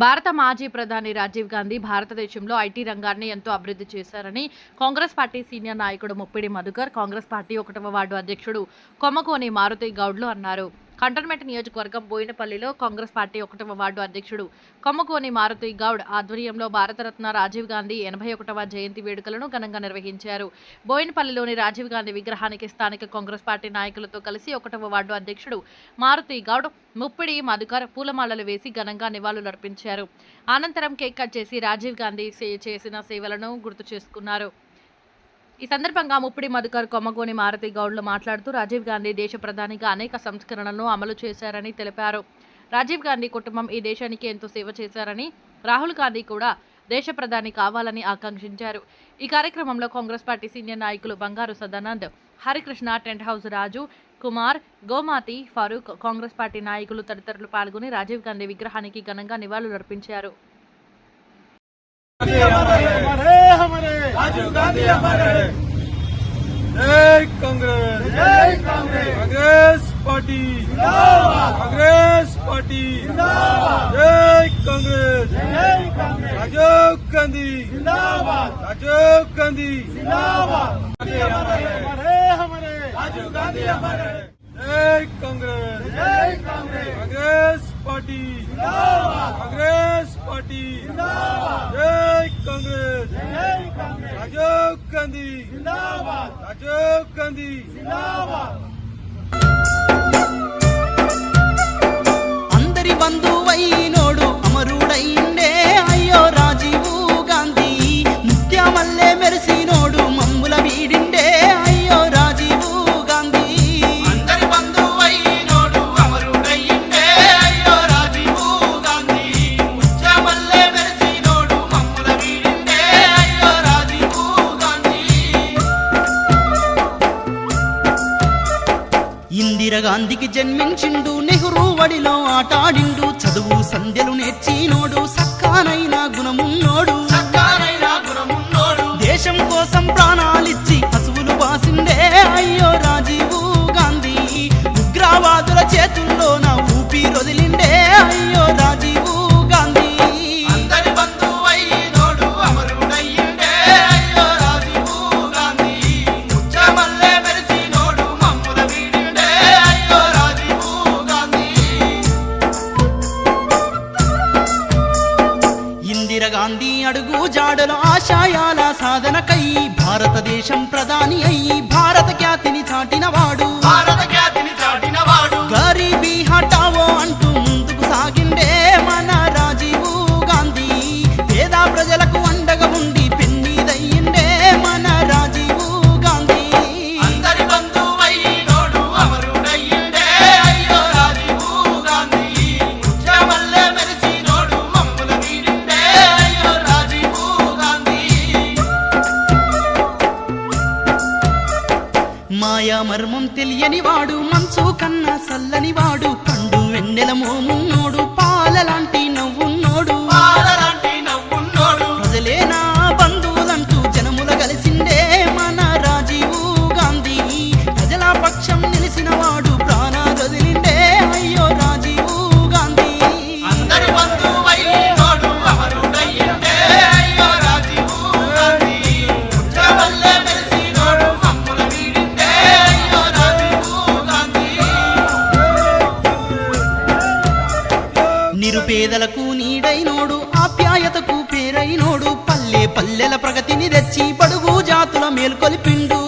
భారత మాజీ ప్రధాని రాజీవ్ గాంధీ భారతదేశంలో ఐటీ రంగాన్ని ఎంతో అభివృద్ధి చేశారని కాంగ్రెస్ పార్టీ సీనియర్ నాయకుడు ముప్పిడి మధుకర్, కాంగ్రెస్ పార్టీ 1వ వార్డు అధ్యక్షుడు కొమ్మకోని మారుతి గౌడ్లు అన్నారు. కంటోన్మెంట్ నియోజకవర్గం బోయినపల్లిలో కాంగ్రెస్ పార్టీ 1వ వార్డు అధ్యక్షుడు కొమ్మకోని మారుతి గౌడ్ ఆధ్వర్యంలో భారతరత్న రాజీవ్ గాంధీ 81వ జయంతి వేడుకలను ఘనంగా నిర్వహించారు. బోయినపల్లిలోని రాజీవ్ గాంధీ విగ్రహానికి స్థానిక కాంగ్రెస్ పార్టీ నాయకులతో కలిసి 1వ వార్డు అధ్యక్షుడు మారుతి గౌడ్, ముప్పిడి మధుకర్ పూలమాలలు వేసి ఘనంగా నివాళులర్పించారు. అనంతరం కేక్ కట్ చేసి రాజీవ్ గాంధీ చేసిన సేవలను గుర్తు చేసుకున్నారు. ఈ సందర్భంగా ముప్పిడి మధుకర్, కొమ్మగోని మారుతి గౌడ్లు మాట్లాడుతూ రాజీవ్ గాంధీ దేశ ప్రధానిగా అనేక సంస్కరణలను అమలు చేశారని తెలిపారు. రాజీవ్ గాంధీ కుటుంబం ఈ దేశానికి ఎంతో సేవ చేశారని, రాహుల్ గాంధీ కూడా దేశ ప్రధాని కావాలని ఆకాంక్షించారు. ఈ కార్యక్రమంలో కాంగ్రెస్ పార్టీ సీనియర్ నాయకులు బంగారు సదానంద్, హరికృష్ణ, టెంట్ హౌస్ రాజు, కుమార్, గోమాతి, ఫరూక్, కాంగ్రెస్ పార్టీ నాయకులు తదితరులు పాల్గొని రాజీవ్ గాంధీ విగ్రహానికి ఘనంగా నివాళులర్పించారు. राजीव गांधी हमारे जय कांग्रेस, जय कांग्रेस, कांग्रेस पार्टी जिंदाबाद, कांग्रेस पार्टी जिंदाबाद, जय कांग्रेस, जय कांग्रेस, राजीव गांधी जिंदाबाद, राजीव गांधी जिंदाबाद, हमारे राजीव गांधी हमारे जय कांग्रेस, जय कांग्रेस, कांग्रेस पार्टी जिंदाबाद, कांग्रेस पार्टी जिंदाबाद, जय कांग्रेस, जय कांग्रेस, राजीव गांधी जिंदाबाद, राजीव गांधी जिंदाबाद. अंदरी बंधुवैनोडु अमरुडैंडे अय्यो राजीव गांधी, मुत्यामल्ले मेरसिनोडु मम्मुल वीडिंडे अय्यो राजीव गांधी. अंदरी बंधुवैनोडु अमरुडैंडे अय्यो राजीव गांधी, मुत्यामल्ले मेरसिनोडु मम्मुल वीडिंडे अय्यो राजीव गांधी. ఇందిరా గాంధీకి జన్మించిండు, నెహ్రూ వడిలో ఆటాడిండు, చదువు సంధ్యలు నేర్చినోడు, సక్కానైన గుణమున్నోడు, దేశం కోసం ప్రాణాలిచ్చి పశువులు బాసిండే అయ్యో రాజీవ్ గాంధీ. ఉగ్రవాదుల చేతుల్లో నా ఊపిరొదిలిండే అయ్యో రాజీవ్ గాంధీ. అందరి బంధువైనోడు అమరుడయ్యిండే అయ్యో రాజీవ్ గాంధీ, ముచ్చమల్లె మెరిసినోడు మమ్ముల వీడిండే అయ్యో రాజీవ్ గాంధీ. ఇందిరా గాంధీ అడుగు జాడల ఆశయాల సాధనకై భారతదేశం ప్రధాని అయి భారత ఖ్యాతిని చాటినవాడు, గరీబీ హటావో అంటూ ముందుకు సాగిండే మన రాజీవ్ గాంధీ. పేద ప్రజలకు అండగా ఉండి పెన్నీదయ్యిండే మన రాజీవ్ గాంధీ. అందరి బంధువైనోడు అమరుడయ్యిండే అయ్యో రాజీవ్ గాంధీ, ముచ్చమల్లె మెరిసినోడు మమ్ముల వీడిండే అయ్యో రాజీవ్ గాంధీ. మాయా మర్మం తెలియని వాడు, మంచు కన్నా సల్లని వాడు, పండు వెన్నెల మోమున్నోడు, పాలలాంటి నవ్వున్నోడు, ప్రజలే నా బంధువులంటూ జనముల కలిసిండే మన రాజీవ్ గాంధీ. ప్రజల పక్షం నిలిసిన వాడు, ప్రాణాలొదిలిండే అయ్యో రాజీవ్ గాంధీ. అందరి బంధువైనోడు అమరుడయ్యిండే అయ్యో రాజీవ్ గాంధీ, ముచ్చమల్లె మెరిసినోడు మమ్ముల వీడిండే అయ్యో రాజీవ్ గాంధీ. నిరుపేదలకు నీడైనోడు, ఆప్యాయతకు పేరైనోడు, పల్లె పల్లెల ప్రగతిని తెచ్చి బడుగు జాతుల మేల్కొలిపిండు.